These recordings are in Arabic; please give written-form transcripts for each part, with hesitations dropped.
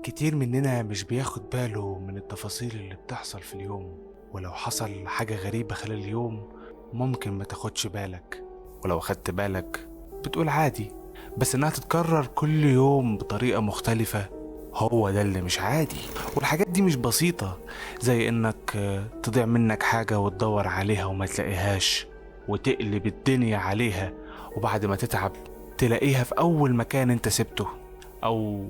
كتير مننا مش بياخد باله من التفاصيل اللي بتحصل في اليوم، ولو حصل حاجة غريبة خلال اليوم ممكن ما تاخدش بالك، ولو خدت بالك بتقول عادي. بس انها تتكرر كل يوم بطريقة مختلفة هو ده اللي مش عادي. والحاجات دي مش بسيطة، زي انك تضيع منك حاجة وتدور عليها وما تلاقيهاش وتقلب الدنيا عليها، وبعد ما تتعب تلاقيها في اول مكان انت سبته. او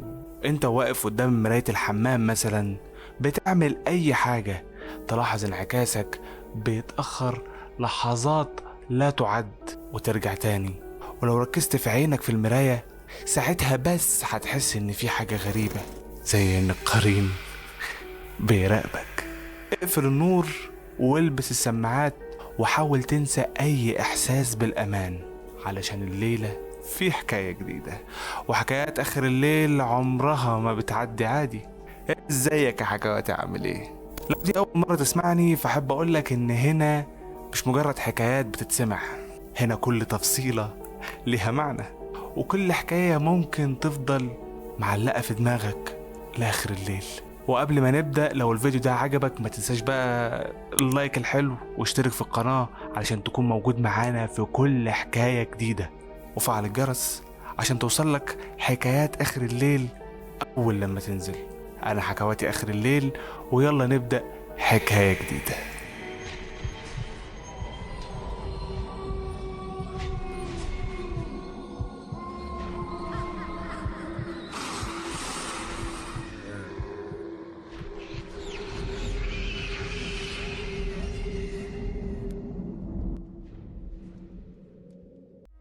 انت واقف قدام مراية الحمام مثلا بتعمل اي حاجة، تلاحظ انعكاسك بيتأخر لحظات لا تعد وترجع تاني. ولو ركزت في عينك في المراية ساعتها بس هتحس ان في حاجة غريبة، زي ان القرين بيراقبك. اقفل النور والبس السماعات وحاول تنسى اي احساس بالامان، علشان الليلة في حكاية جديدة. وحكايات اخر الليل عمرها ما بتعدي عادي. ازيك يا حكاواتي، عامل ايه؟ لو دي اول مرة تسمعني فاحب اقولك ان هنا مش مجرد حكايات بتتسمع، هنا كل تفصيلة ليها معنى، وكل حكاية ممكن تفضل معلقة في دماغك لآخر الليل. وقبل ما نبدأ، لو الفيديو ده عجبك ما تنساش بقى اللايك الحلو واشترك في القناة علشان تكون موجود معانا في كل حكاية جديدة، وفعل الجرس عشان توصلك حكايات آخر الليل أول لما تنزل. أنا حكواتي آخر الليل، ويلا نبدأ حكاية جديدة.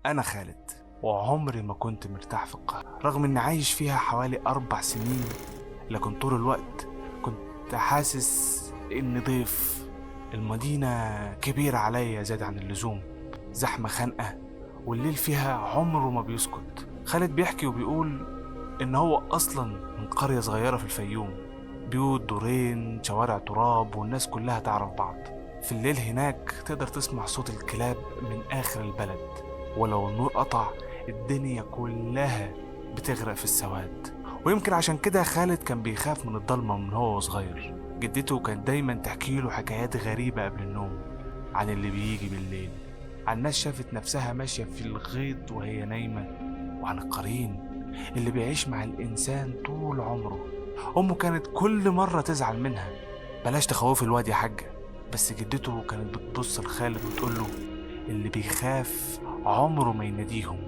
أنا خالد، وعمري ما كنت مرتاح في القاهرة رغم إني عايش فيها حوالي 4 سنين، لكن طول الوقت كنت حاسس إني ضيف. المدينة كبيرة عليا زاد عن اللزوم، زحمة خانقة، والليل فيها عمره ما بيسكت. خالد بيحكي وبيقول إن هو أصلا من قرية صغيرة في الفيوم، بيوت دورين، شوارع تراب، والناس كلها تعرف بعض. في الليل هناك تقدر تسمع صوت الكلاب من آخر البلد، ولو النور قطع الدنيا كلها بتغرق في السواد. ويمكن عشان كده خالد كان بيخاف من الضلمة من هو صغير. جدته كانت دايما تحكي له حكايات غريبة قبل النوم، عن اللي بيجي بالليل، عن ناس شافت نفسها ماشية في الغيط وهي نايمة، وعن القرين اللي بيعيش مع الإنسان طول عمره. أمه كانت كل مرة تزعل منها: بلاش تخوفي الواد يا حاجة. بس جدته كانت بتبص لخالد وتقوله: اللي بيخاف عمره ما يناديهم.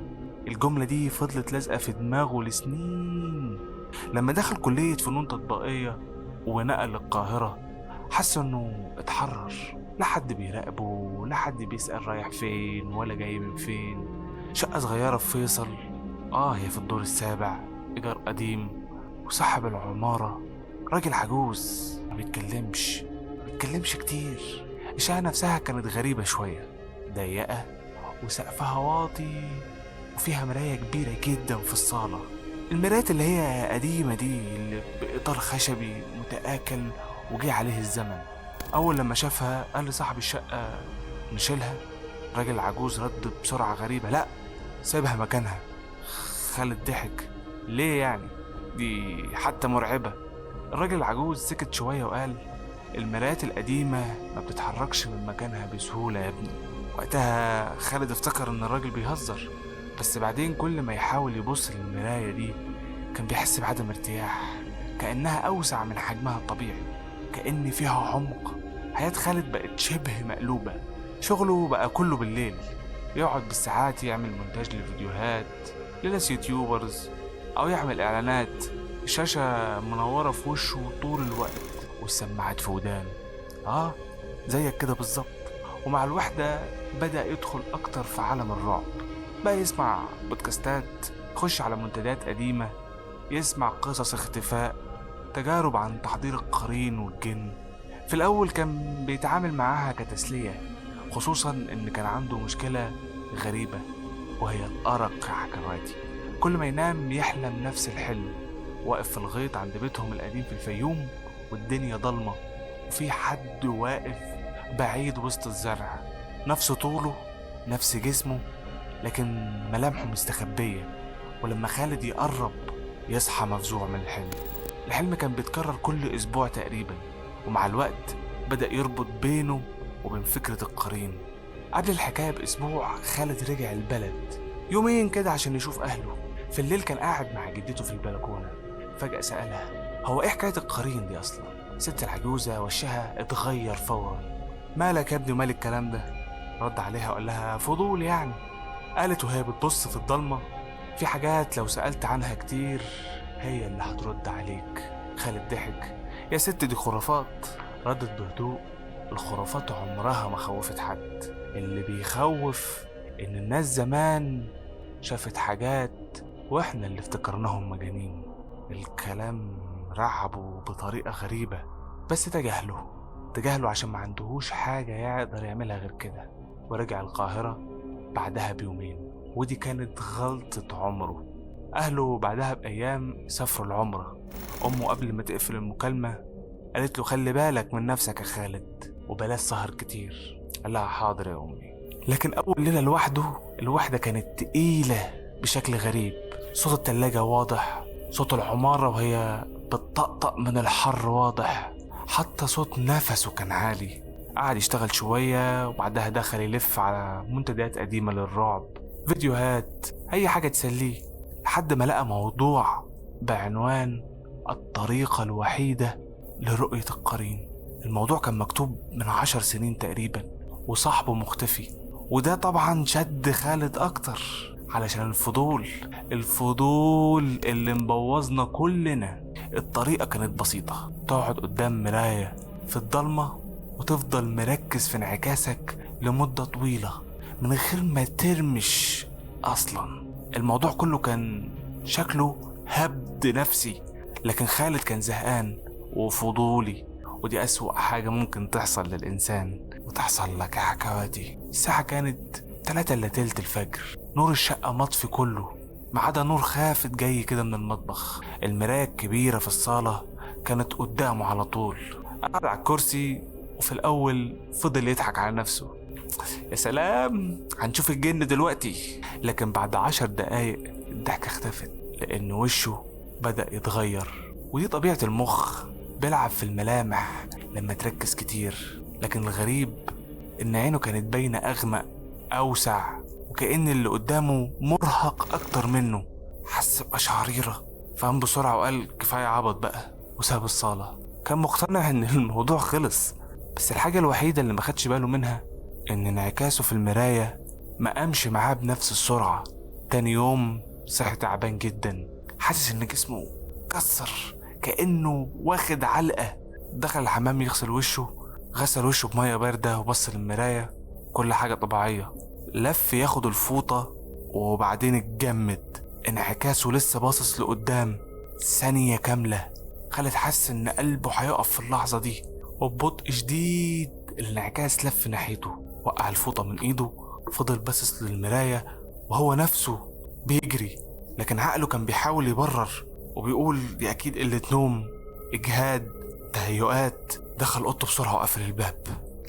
الجملة دي فضلت لازقة في دماغه لسنين. لما دخل كلية فنون تطبيقية ونقل القاهرة حس انه اتحرر، لا حد بيراقبه، لا حد بيسأل رايح فين ولا جاي من فين. شقة صغيرة في فيصل، هي في الدور السابع، إيجار قديم، وصاحب العمارة راجل عجوز ما بيتكلمش كتير. الشقة نفسها كانت غريبة شوية، ضيقة وسقفها واطي، وفيها مراية كبيرة جدا في الصالة. المرايات اللي هي قديمة دي اللي بإطار خشبي متآكل وجه عليه الزمن. أول لما شافها قال لصاحب الشقة: نشيلها؟ راجل العجوز رد بسرعة غريبة: لأ، سيبها مكانها. خالد ضحك: ليه يعني؟ دي حتى مرعبة. الراجل العجوز سكت شوية وقال: المرايات القديمة ما بتتحركش من مكانها بسهولة يا ابني. وقتها خالد افتكر ان الراجل بيهزر، بس بعدين كل ما يحاول يبص للمراية دي كان بيحس بعدم ارتياح، كأنها أوسع من حجمها الطبيعي، كأن فيها عمق. حياة خالد بقت شبه مقلوبة. شغله بقى كله بالليل، يقعد بالساعات يعمل مونتاج لفيديوهات لناس يوتيوبرز، أو يعمل إعلانات. الشاشة منورة في وشه طول الوقت والسماعات في ودان، زيك كده بالظبط. ومع الوحدة بدأ يدخل أكتر في عالم الرعب، بقى يسمع بودكاستات، يخش على منتديات قديمة، يسمع قصص اختفاء، تجارب عن تحضير القرين والجن. في الأول كان بيتعامل معاها كتسلية، خصوصا إن كان عنده مشكلة غريبة وهي الأرق يا حكواتي. كل ما ينام يحلم نفس الحلم، واقف في الغيط عند بيتهم القديم في الفيوم، والدنيا ضلمة وفي حد واقف بعيد وسط الزرع، نفس طوله نفس جسمه، لكن ملامحه مستخبية. ولما خالد يقرب يصحى مفزوع من الحلم. الحلم كان بيتكرر كل أسبوع تقريبا، ومع الوقت بدأ يربط بينه وبين فكرة القرين. قبل الحكاية بأسبوع خالد رجع البلد يومين كده عشان يشوف أهله. في الليل كان قاعد مع جدته في البلكونة، فجأة سألها هو إيه حكاية القرين دي أصلا؟ ست العجوزة وشها اتغير فورا. مالك يا ابني ومال الكلام ده؟ رد عليها وقال لها فضول يعني. قالت وهي بتبص في الضلمة في حاجات لو سألت عنها كتير هي اللي هترد عليك. خالد ضحك. يا ست دي خرافات. ردت بهدوء. الخرافات عمرها ما خوفت حد، اللي بيخوف إن الناس زمان شافت حاجات وإحنا اللي افتكرناهم مجانين. الكلام رعبه بطريقة غريبة، بس تجاهله عشان ما عندهوش حاجة يقدر يعملها غير كده. ورجع القاهرة بعدها بيومين، ودي كانت غلطة عمره. أهله بعدها بأيام سافروا العمرة. أمه قبل ما تقفل المكالمة قالت له خلي بالك من نفسك يا خالد وبلاش سهر كتير. قال لها حاضر يا أمي. لكن أول ليلة لوحده الوحدة كانت تقيلة بشكل غريب. صوت التلاجة واضح، صوت العمارة وهي بتطقطق من الحر واضح، حتى صوت نفسه كان عالي. قعد يشتغل شوية وبعدها دخل يلف على منتديات قديمة للرعب، فيديوهات، أي حاجة تسليه، لحد ما لقى موضوع بعنوان الطريقة الوحيدة لرؤية القرين. الموضوع كان مكتوب من 10 سنين تقريبا وصاحبه مختفي، وده طبعا شد خالد أكتر علشان الفضول اللي مبوظنا كلنا. الطريقة كانت بسيطة، تقعد قدام مراية في الضلمة وتفضل مركز في انعكاسك لمدة طويلة من غير ما ترمش أصلا. الموضوع كله كان شكله هبد نفسي، لكن خالد كان زهقان وفضولي، ودي أسوأ حاجة ممكن تحصل للإنسان وتحصل لك يا حكواتي. الساعة كانت 3 إلا تلت الفجر، نور الشقة مطفي كله ما عدا نور خافت جاي كده من المطبخ. المراية الكبيرة في الصالة كانت قدامه على طول. قعد على الكرسي وفي الأول فضل يضحك على نفسه، يا سلام هنشوف الجن دلوقتي. لكن بعد 10 دقايق الضحكة اختفت لأن وشه بدأ يتغير، ودي طبيعة المخ، بيلعب في الملامح لما تركز كتير. لكن الغريب إن عينه كانت باينة أغمق أوسع، وكأن اللي قدامه مرهق أكتر منه. حس بقشعريرة، فقام بسرعة وقال كفاية عبط بقى وساب الصالة. كان مقتنع إن الموضوع خلص، بس الحاجة الوحيدة اللي ما خدش باله منها إن انعكاسه في المراية ما قامش معاه بنفس السرعة. تاني يوم صحي تعبان جدا، حاسس إن جسمه كسر كأنه واخد علقة. دخل الحمام يغسل وشه، غسل وشه بمية باردة وبص للمراية، كل حاجة طبيعية. لف ياخد الفوطة وبعدين اتجمد، انعكاسه لسه باصص لقدام. ثانية كاملة خالد حس إن قلبه هيقف في اللحظة دي، وببطء شديد الانعكاس لف ناحيته، وقع الفوطة من ايده، فضل باصص للمراية وهو نفسه بيجري. لكن عقله كان بيحاول يبرر وبيقول دي أكيد قلة نوم، إجهاد، تهيؤات. دخل أوضته بسرعة وقفل الباب،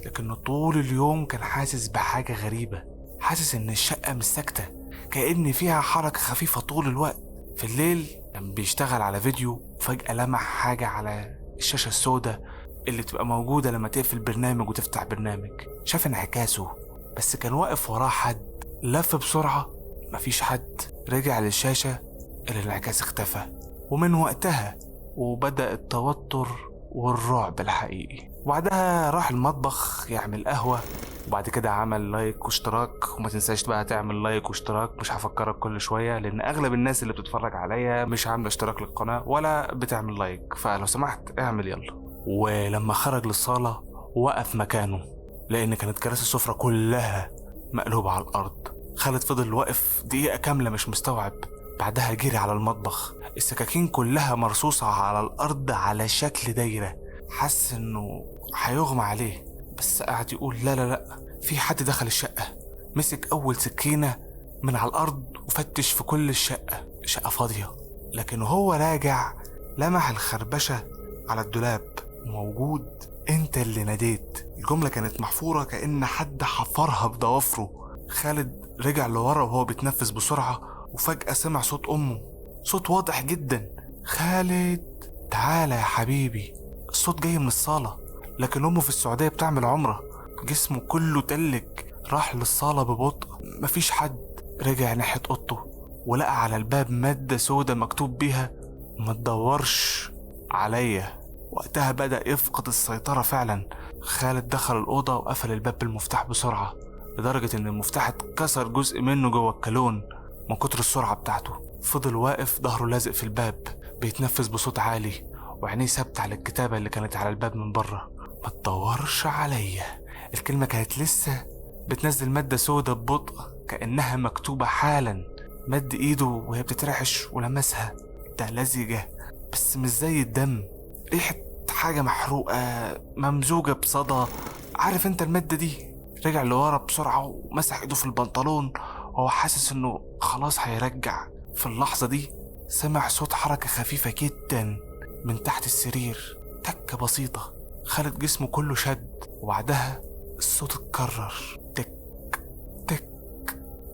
لكنه طول اليوم كان حاسس بحاجة غريبة، حاسس إن الشقة مش ساكتة، كأن فيها حركة خفيفة طول الوقت. في الليل كان بيشتغل على فيديو وفجأة لمح حاجة على الشاشة السوداء اللي تبقى موجودة لما تقفل برنامج وتفتح برنامج. شاف انعكاسه بس كان واقف وراه حد. لف بسرعة، مفيش حد. رجع للشاشة، الانعكاس اختفى. ومن وقتها وبدأ التوتر والرعب الحقيقي. وبعدها راح المطبخ يعمل قهوة، وبعد كده عمل لايك واشتراك. وما تنساش بقى تعمل لايك واشتراك، مش هفكرك كل شوية لأن أغلب الناس اللي بتتفرج عليا مش عاملة اشتراك للقناة ولا بتعمل لايك، فلو سمحت اعمل يلا. ولما خرج للصالة وقف مكانه لأن كانت كراسي السفرة كلها مقلوبة على الأرض. خالد فضل واقف دقيقة كاملة مش مستوعب، بعدها جري على المطبخ، السكاكين كلها مرصوصة على الأرض على شكل دايرة. حس إنه هيغمى عليه، بس قاعد يقول لا لا لا، في حد دخل الشقة. مسك أول سكينة من على الأرض وفتش في كل الشقة فاضية. لكن هو راجع لمح الخربشة على الدولاب موجود. انت اللي ناديت. الجملة كانت محفورة كأن حد حفرها بضوافره. خالد رجع لورا وهو بيتنفس بسرعة، وفجأة سمع صوت أمه، صوت واضح جدا. خالد تعالى يا حبيبي. الصوت جاي من الصالة، لكن أمه في السعودية بتعمل عمرة. جسمه كله تلج، راح للصالة ببطء، مفيش حد. رجع ناحية أوضته ولقى على الباب مادة سودة مكتوب بيها ما تدورش عليا. وقتها بدأ يفقد السيطرة فعلا. خالد دخل الأوضة وقفل الباب بالمفتاح بسرعة، لدرجة إن المفتاح اتكسر جزء منه جوه الكالون من كتر السرعة بتاعته. فضل واقف ظهره لازق في الباب، بيتنفس بصوت عالي وعينيه ثابتة على الكتابة اللي كانت على الباب من بره. ما تدورش عليا. الكلمة كانت لسه بتنزل مادة سودة ببطء كأنها مكتوبة حالا. مد ايده وهي بتترعش ولمسها. ده لزجة بس مش زي الدم، ريحة حاجة محروقة ممزوجة بصدى. عارف انت المادة دي؟ رجع لورا بسرعة ومسح ايده في البنطلون وهو حاسس انه خلاص هيرجع. في اللحظة دي سمع صوت حركة خفيفة جدا من تحت السرير، تكة بسيطة. خالد جسمه كله شد، وبعدها الصوت اتكرر، تك تك،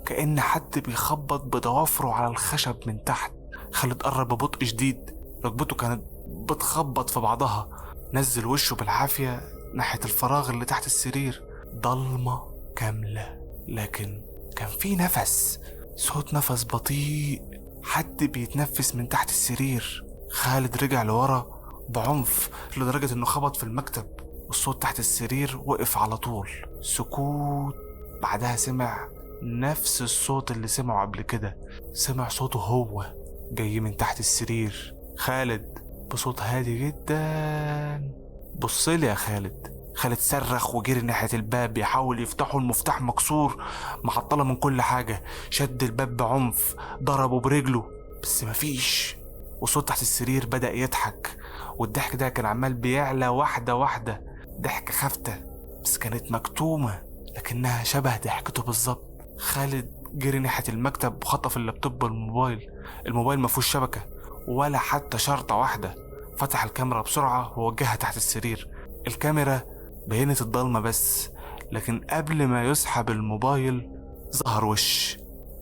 كأن حد بيخبط بضوافره على الخشب من تحت. خالد قرب ببطء شديد، ركبته كانت بتخبط في بعضها. نزل وشه بالعافية ناحية الفراغ اللي تحت السرير. ضلمة كاملة، لكن كان في نفس، صوت نفس بطيء، حد بيتنفس من تحت السرير. خالد رجع لورا بعنف لدرجة انه خبط في المكتب، والصوت تحت السرير وقف على طول. سكوت. بعدها سمع نفس الصوت اللي سمعه قبل كده. سمع صوته هو جاي من تحت السرير. خالد بصوت هادي جدا: بصلي يا خالد. خالد صرخ وجري ناحية الباب يحاول يفتحه، المفتاح مكسور، معطلة من كل حاجة. شد الباب بعنف، ضربه برجله بس مفيش. وصوت تحت السرير بدأ يضحك، والضحك ده كان عمال بيعلى واحدة واحدة. ضحكة خافتة بس كانت مكتومة، لكنها شبه ضحكته بالظبط. خالد جري ناحية المكتب وخطف اللابتوب والموبايل. الموبايل مفهوش شبكة ولا حتى شرطة واحدة. فتح الكاميرا بسرعة ووجهها تحت السرير. الكاميرا بينت الضلمة بس، لكن قبل ما يسحب الموبايل ظهر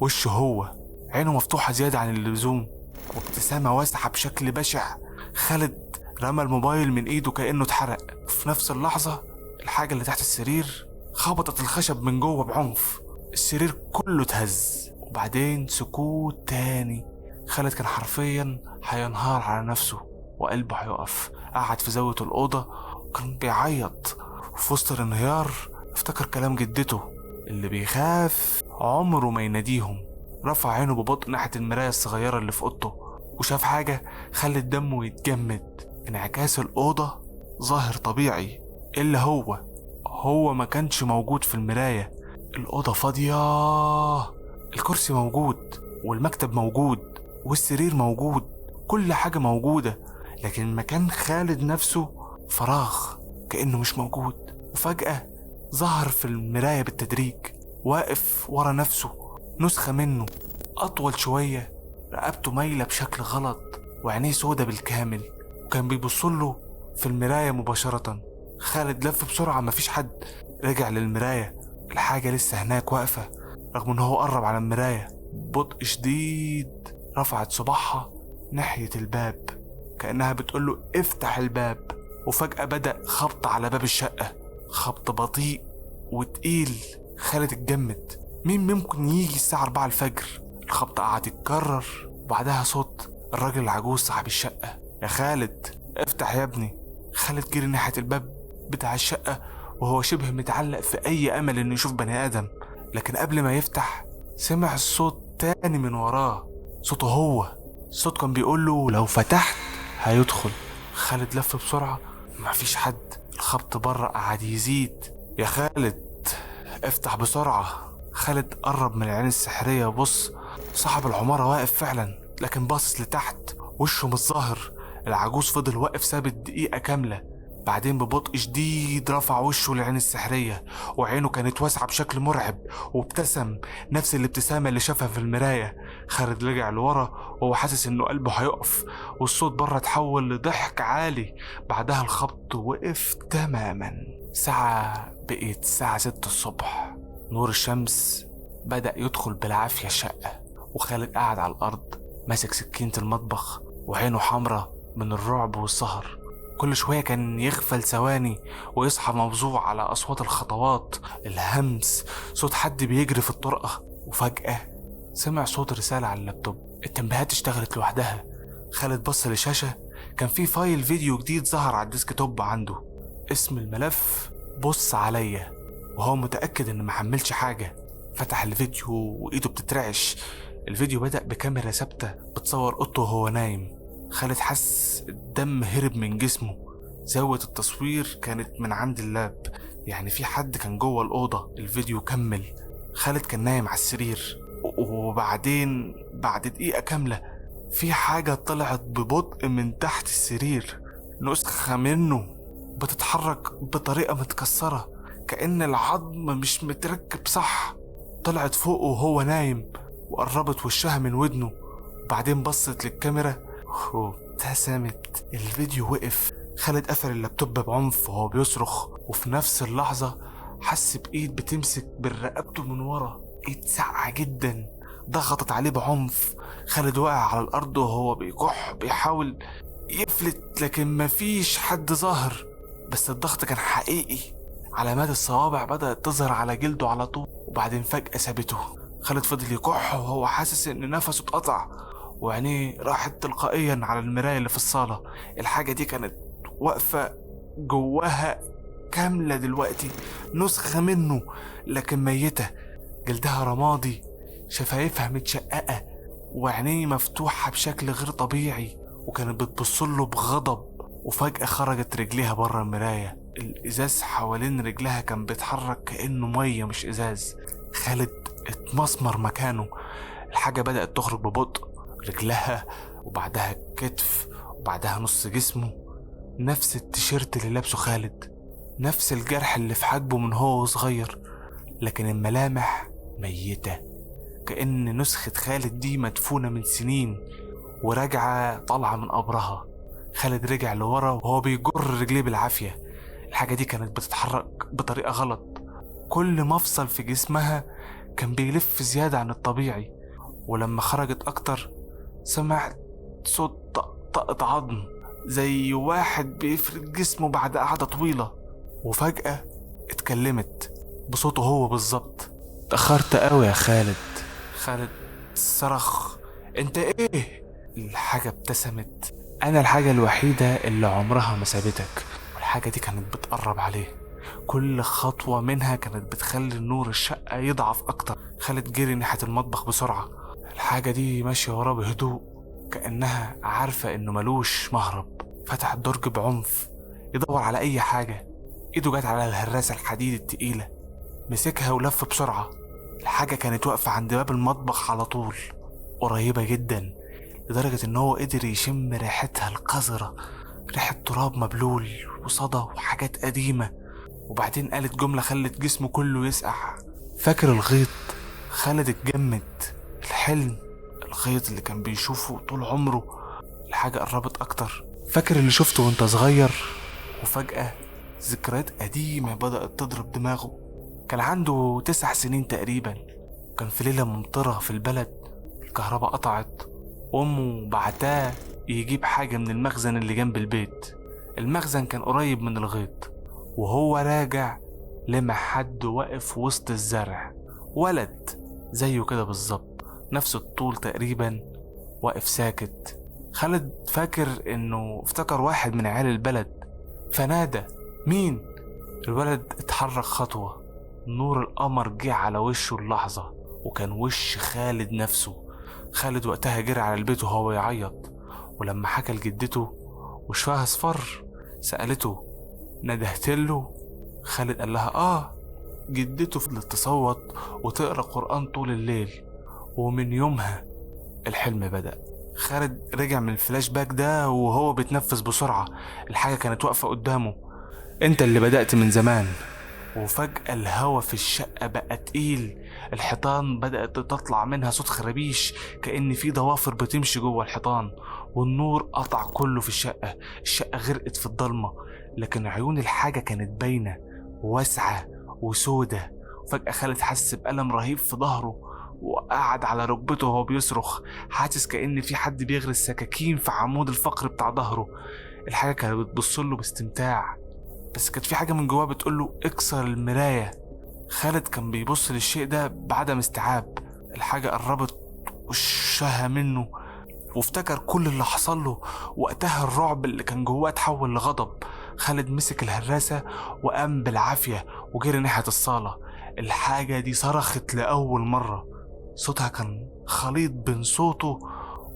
وشه هو، عينه مفتوحة زيادة عن اللزوم وابتسامة واسعة بشكل بشع. خالد رمى الموبايل من ايده كأنه اتحرق. وفي نفس اللحظة الحاجة اللي تحت السرير خبطت الخشب من جوه بعنف. السرير كله اتهز، وبعدين سكوت تاني. خالد كان حرفيا هينهار على نفسه وقلبه هيقف. قعد في زاوية الأوضة وكان بيعيط، وفي وسط الانهيار افتكر كلام جدته: اللي بيخاف عمره ما يناديهم. رفع عينه ببطء ناحية المراية الصغيرة اللي في أوضته وشاف حاجة خلت دمه يتجمد. انعكاس الأوضة ظاهر طبيعي، إلا هو ما كانش موجود في المراية. الأوضة فاضية، الكرسي موجود والمكتب موجود والسرير موجود، كل حاجة موجودة، لكن مكان خالد نفسه فراغ كأنه مش موجود. وفجأة ظهر في المراية بالتدريج، واقف ورا نفسه، نسخة منه أطول شوية، رقبته مايلة بشكل غلط وعينيه سودة بالكامل، وكان بيبصله في المراية مباشرة. خالد لف بسرعة، مفيش حد. رجع للمراية، الحاجة لسه هناك واقفة رغم انه قرب على المراية ببطء شديد. رفعت صباعها ناحية الباب كأنها بتقوله افتح الباب. وفجأة بدأ خبط على باب الشقة، خبط بطيء وتقيل. خالد اتجمد، مين ممكن يجي الساعة 4 الفجر؟ الخبط قعد يتكرر، وبعدها صوت الراجل العجوز صاحب الشقة: يا خالد افتح يا ابني. خالد جري ناحية الباب بتاع الشقة وهو شبه متعلق في أي أمل إنه يشوف بني آدم، لكن قبل ما يفتح سمع الصوت تاني من وراه. صوته هو، الصوت كان بيقوله لو فتحت هيدخل. خالد لف بسرعة، مفيش حد. الخبط بره قعد يزيد: يا خالد افتح بسرعة. خالد قرب من العين السحرية وبص، صاحب العمارة واقف فعلا، لكن باصص لتحت، وشه مش ظاهر. العجوز فضل واقف ثابت دقيقة كاملة، بعدين ببطء شديد رفع وشه للعين السحرية، وعينه كانت واسعة بشكل مرعب، وابتسم نفس الابتسامة اللي شافها في المراية. خالد رجع لورا وهو حاسس انه قلبه هيقف، والصوت بره اتحول لضحك عالي. بعدها الخبط وقف تماما. ساعة بقت الساعة 6 الصبح. نور الشمس بدأ يدخل بالعافية الشقة، وخالد قاعد على الأرض ماسك سكينة المطبخ وعينه حمرة من الرعب والسهر. كل شوية كان يغفل ثواني ويصحى مفزوع على أصوات الخطوات، الهمس، صوت حد بيجري في الطرقة. وفجأة سمع صوت رسالة على اللابتوب. التنبيهات اشتغلت لوحدها. خالد بص للشاشة، كان في فايل فيديو جديد ظهر على الديسك توب عنده. اسم الملف بص عليا، وهو متأكد ان محملش حاجة. فتح الفيديو وايده بتترعش. الفيديو بدأ بكاميرا ثابتة بتصور اوضته وهو نايم. خالد حس الدم هرب من جسمه. زاوية التصوير كانت من عند اللاب، يعني في حد كان جوه الأوضة. الفيديو كمل. خالد كان نايم على السرير، وبعدين بعد دقيقة كاملة في حاجة طلعت ببطء من تحت السرير، نسخة منه بتتحرك بطريقة متكسرة، كأن العظم مش متركب صح. طلعت فوقه وهو نايم وقربت وشها من ودنه، وبعدين بصت للكاميرا وابتسمت. الفيديو وقف. خالد قفل اللابتوب بعنف وهو بيصرخ، وفي نفس اللحظة حس بإيد بتمسك برقبته من ورا، إيد ساقعة جدا ضغطت عليه بعنف. خالد وقع على الأرض وهو بيكح بيحاول يفلت، لكن مفيش حد ظاهر. بس الضغط كان حقيقي. علامات الصوابع بدأت تظهر على جلده على طول، وبعدين فجأة سابته. خالد فضل يكح وهو حاسس إن نفسه اتقطع، وعينيه راحت تلقائيا على المراية اللي في الصالة. الحاجة دي كانت واقفة جواها كاملة دلوقتي، نسخة منه لكن ميتة. جلدها رمادي، شفايفها متشققة، وعينيه مفتوحة بشكل غير طبيعي، وكانت بتبصله بغضب. وفجأة خرجت رجليها بره المراية. الإزاز حوالين رجلها كان بيتحرك كأنه مية مش إزاز. خالد اتمسمر مكانه. الحاجة بدأت تخرج ببطء، رجلها وبعدها الكتف وبعدها نص جسمه. نفس التيشيرت اللي لابسه خالد، نفس الجرح اللي في حاجبه من هو صغير، لكن الملامح ميتة، كأن نسخة خالد دي مدفونة من سنين وراجعة طالعة من قبرها. خالد رجع لورا وهو بيجر رجليه بالعافية. الحاجة دي كانت بتتحرك بطريقة غلط، كل مفصل في جسمها كان بيلف زيادة عن الطبيعي. ولما خرجت أكتر سمعت صوت طقطقة عظم، زي واحد بيفرد جسمه بعد قعدة طويلة. وفجأة اتكلمت بصوته هو بالظبط. اتأخرت قوي يا خالد. خالد صرخ، انت ايه؟ الحاجة ابتسمت، انا الحاجة الوحيدة اللي عمرها ما سابتك. والحاجة دي كانت بتقرب عليه، كل خطوة منها كانت بتخلي نور الشقة يضعف اكتر. خالد جري ناحية المطبخ بسرعة. الحاجة دي ماشية وراه بهدوء، كأنها عارفة انه ملوش مهرب. فتح الدرج بعنف يدور على اي حاجة. ايده جت على الهراسة الحديد التقيلة، مسكها ولف بسرعة. الحاجة كانت واقفة عند باب المطبخ على طول، قريبة جدا لدرجة ان هو قدر يشم ريحتها القذرة، ريحة تراب مبلول وصدى وحاجات قديمة. وبعدين قالت جملة خلت جسمه كله يسقع. فاكر الغيط؟ خالد اتجمد. الحلم، الغيط اللي كان بيشوفه طول عمره. الحاجة قربت اكتر. فاكر اللي شفته وانت صغير؟ وفجأة ذكريات قديمة بدأت تضرب دماغه. كان عنده 9 سنين تقريبا. كان في ليلة ممطرة في البلد، الكهرباء قطعت، وأمه بعتاه يجيب حاجة من المخزن اللي جنب البيت. المخزن كان قريب من الغيط، وهو راجع لمح حد واقف وسط الزرع، ولد زيه كده بالظبط، نفس الطول تقريبا، واقف ساكت. خالد فاكر انه افتكر واحد من عيال البلد، فنادى مين؟ الولد اتحرك خطوة، نور القمر جه على وشه اللحظة، وكان وش خالد نفسه. خالد وقتها جري على البيت وهو يعيط، ولما حكى لجدته وشها اصفر سألته ندهتله؟ خالد قال لها جدته فضلت تصوت وتقرأ قرآن طول الليل. ومن يومها الحلم بدأ. خالد رجع من الفلاش باك ده وهو بيتنفس بسرعة. الحاجة كانت واقفة قدامه. انت اللي بدأت من زمان. وفجأة الهوا في الشقة بقى تقيل، الحيطان بدأت تطلع منها صوت خرابيش كأن في ضوافر بتمشي جوه الحيطان، والنور قطع كله في الشقة. الشقة غرقت في الضلمة، لكن عيون الحاجة كانت باينة واسعة وسودة. وفجأة خالد حس بألم رهيب في ظهره، وقعد على ركبته وهو بيصرخ، حاسس كأن في حد بيغرس سكاكين في عمود الفقر بتاع ظهره. الحاجة كانت بتبصله باستمتاع، بس كانت في حاجة من جواه بتقوله اكسر المراية. خالد كان بيبص للشيء ده بعدم استيعاب. الحاجة قربت وشها منه، وافتكر كل اللي حصل له. وقتها الرعب اللي كان جواه اتحول لغضب. خالد مسك الهراسة وقام بالعافية وجري ناحية الصالة. الحاجة دي صرخت لأول مرة. صوتها كان خليط بين صوته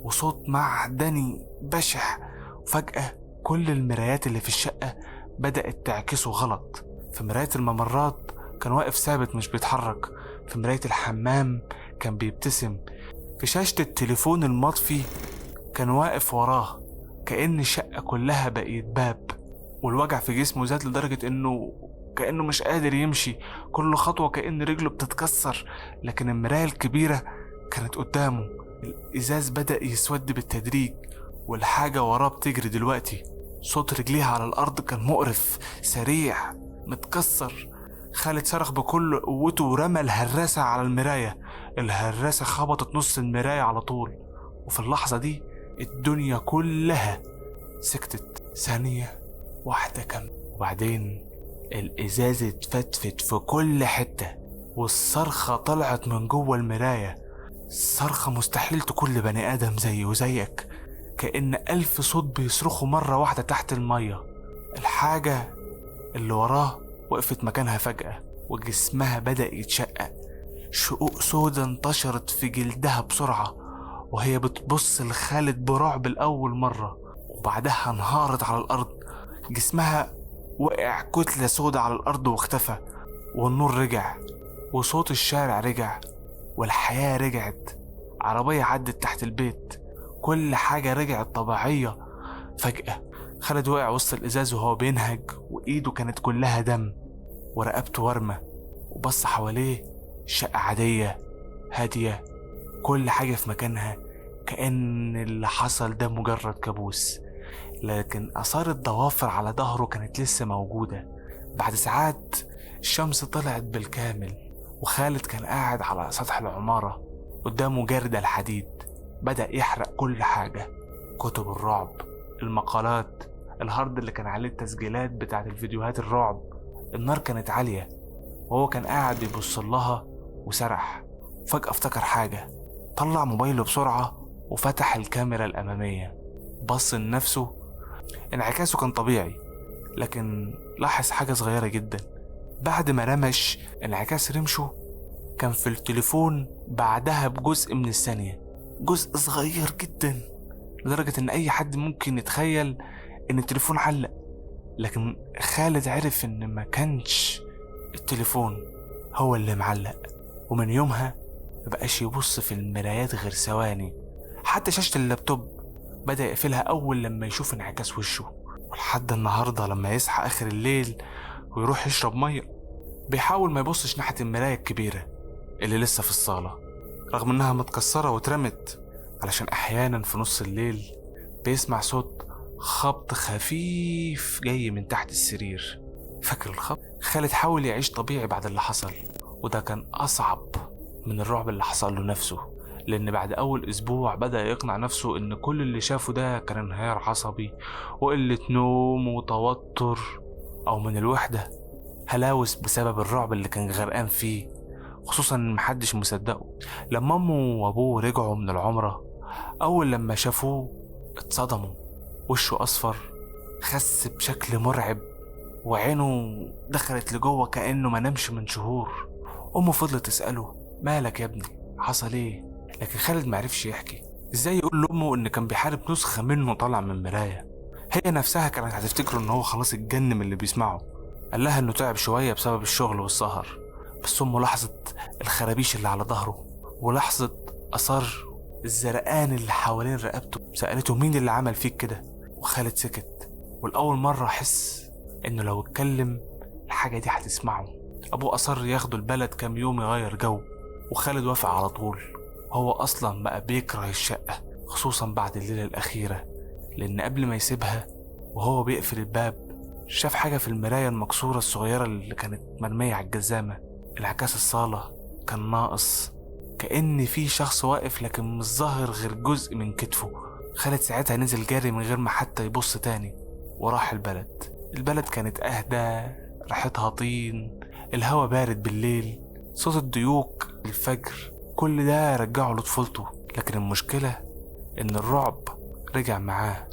وصوت معدني بشع. وفجأة كل المرايات اللي في الشقة بدأت تعكسه غلط. في مراية الممرات كان واقف ثابت مش بيتحرك. في مراية الحمام كان بيبتسم. في شاشة التليفون المطفي كان واقف وراه. كأن الشقة كلها بقيت باب. والوجع في جسمه زاد لدرجة كأنه مش قادر يمشي. كل خطوة كأن رجله بتتكسر. لكن المراية الكبيرة كانت قدامه. الإزاز بدأ يسود بالتدريج، والحاجة وراه بتجري دلوقتي. صوت رجليها على الأرض كان مقرف، سريع، متكسر. خالد صرخ بكل قوته ورمى الهراسة على المراية. الهراسة خبطت نص المراية على طول. وفي اللحظة دي الدنيا كلها سكتت ثانية واحدة كاملة. وبعدين الإزاز اتفتفت في كل حتة، والصرخة طلعت من جوه المراية. صرخة مستحيل تكون لبني آدم زيه وزيك. كأن 1000 صوت بيصرخوا مرة واحدة تحت المية. الحاجة اللي وراه وقفت مكانها فجأة، وجسمها بدأ يتشقق. شقوق سودة انتشرت في جلدها بسرعة، وهي بتبص لخالد برعب لأول مرة. وبعدها انهارت على الأرض. جسمها وقع كتلة سودة على الأرض واختفى. والنور رجع، وصوت الشارع رجع، والحياة رجعت. عربية عدت تحت البيت. كل حاجة رجعت طبيعية. فجأة خالد وقع وسط الإزاز وهو بينهج، وإيده كانت كلها دم ورقبته ورمة. وبص حواليه، شقة عادية هادية، كل حاجة في مكانها، كأن اللي حصل ده مجرد كابوس. لكن آثار الضوافر على ظهره كانت لسه موجودة. بعد ساعات الشمس طلعت بالكامل، وخالد كان قاعد على سطح العمارة قدامه جردل الحديد بدأ يحرق كل حاجة. كتب الرعب، المقالات، الهارد اللي كان عليه التسجيلات بتاعت الفيديوهات الرعب. النار كانت عالية وهو كان قاعد بيبص لها وسرح. فجأة افتكر حاجة، طلع موبايله بسرعة وفتح الكاميرا الأمامية. بص لنفسه، انعكاسه كان طبيعي، لكن لاحظ حاجة صغيرة جدا. بعد ما رمش انعكاس رمشه كان في التليفون بعدها بجزء من الثانية، جزء صغير جدا لدرجة ان اي حد ممكن يتخيل ان التليفون علق. لكن خالد عرف ان ما كانش التليفون هو اللي معلق. ومن يومها مبقاش يبص في المرايات غير ثواني. حتى شاشة اللابتوب بدأ يقفلها اول لما يشوف انعكاس وشه. ولحد النهاردة لما يصحى اخر الليل ويروح يشرب مية بيحاول ما يبصش ناحية المراية الكبيرة اللي لسه في الصالة، رغم انها متكسرة واترمت، علشان احيانا في نص الليل بيسمع صوت خبط خفيف جاي من تحت السرير. فاكر الخبط؟ خالد حاول يعيش طبيعي بعد اللي حصل، وده كان اصعب من الرعب اللي حصل له نفسه، لان بعد اول اسبوع بدأ يقنع نفسه ان كل اللي شافه ده كان انهيار عصبي وقلة نوم وتوتر، او من الوحدة، هلاوس بسبب الرعب اللي كان غرقان فيه، خصوصا ان محدش مصدقه. لما امه وابوه رجعوا من العمرة، اول لما شافوه اتصدموا. وشه اصفر، خس بشكل مرعب، وعينه دخلت لجوه كأنه ما نامش من شهور. امه فضلت تسأله مالك يا ابني، حصل ايه؟ لكن خالد معرفش يحكي. ازاي يقول لامه ان كان بيحارب نسخة منه طالع من مراية؟ هي نفسها كانت هتفتكره ان هو خلاص اتجن من اللي بيسمعه. قال لها انه تعب شوية بسبب الشغل والسهر، بس امه لاحظت الخرابيش اللي على ظهره ولاحظت اثار الزرقان اللي حوالين رقبته. سألته مين اللي عمل فيك كده؟ وخالد سكت، والأول مرة أحس إنه لو اتكلم الحاجة دي هتسمعه. أبوه أصر ياخده البلد كام يوم يغير جو، وخالد وافق على طول. هو أصلا بقى بيكره الشقة، خصوصا بعد الليلة الأخيرة، لأن قبل ما يسيبها وهو بيقفل الباب شاف حاجة في المراية المكسورة الصغيرة اللي كانت مرمية على الجزامة. انعكاس الصالة كان ناقص، كأن في شخص واقف لكن مش ظاهر غير جزء من كتفه. خالد ساعتها نزل جري من غير ما حتى يبص تاني وراح البلد كانت أهدى، ريحتها طين، الهوا بارد بالليل، صوت الديوك الفجر، كل ده رجعه لطفولته. لكن المشكلة إن الرعب رجع معاه.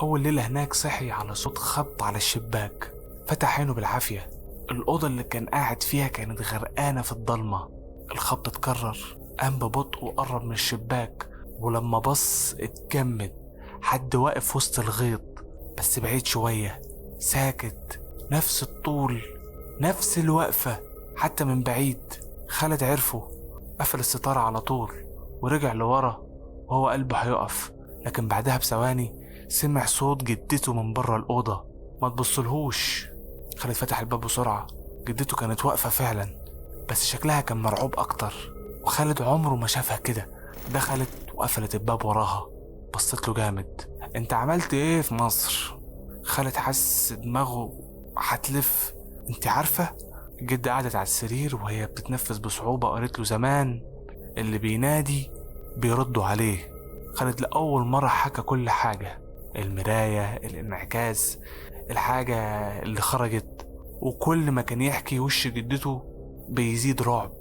أول ليلة هناك صحي على صوت خبط على الشباك، فتح عينه بالعافية. الأوضة اللي كان قاعد فيها كانت غرقانة في الضلمة. الخبط اتكرر، قام ببطء وقرب من الشباك، ولما بص اتجمد. حد واقف وسط الغيط بس بعيد شوية، ساكت، نفس الطول، نفس الوقفة حتى من بعيد. خالد عرفه، قفل الستارة على طول ورجع لورا وهو قلبه هيقف. لكن بعدها بثواني سمع صوت جدته من بره الأوضة. ما تبصلهوش. خالد فتح الباب بسرعة. جدته كانت واقفة فعلا، بس شكلها كان مرعوب أكتر، وخالد عمره ما شافها كده. دخلت وقفلت الباب وراها. بصت له جامد. انت عملت ايه في مصر؟ خالد حس دماغه هتلف. انت عارفة؟ الجدة قعدت على السرير وهي بتتنفس بصعوبة، قالت له زمان اللي بينادي بيردوا عليه. خالد لأول مرة حكى كل حاجة، المراية، الانعكاس، الحاجة اللي خرجت. وكل ما كان يحكي وش جدته بيزيد رعب.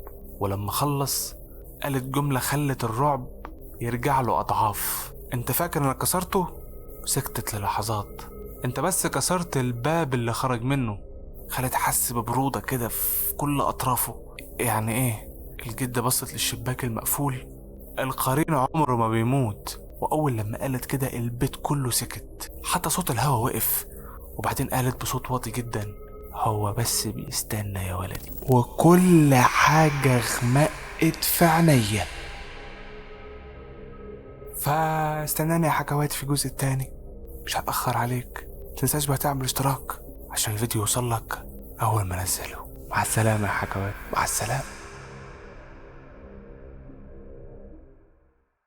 ولما خلص قالت جملة خلت الرعب يرجع له أضعاف. انت فاكر انا كسرته؟ سكتت للحظات. انت بس كسرت الباب اللي خرج منه. خالد حس ببرودة كده في كل أطرافه. يعني ايه؟ الجدة بصت للشباك المقفول. القرين عمره ما بيموت. وأول لما قالت كده البيت كله سكت، حتى صوت الهوا وقف. وبعدين قالت بصوت واطي جدا، هو بس بيستنى يا ولدي. وكل حاجة غمقت في عينيا. فاستناني يا حكواتي في الجزء التاني، مش هتأخر عليك. متنساش بقى تعمل اشتراك عشان الفيديو يوصلك أول ما انزله. مع السلامة يا حكواتي، مع السلامة.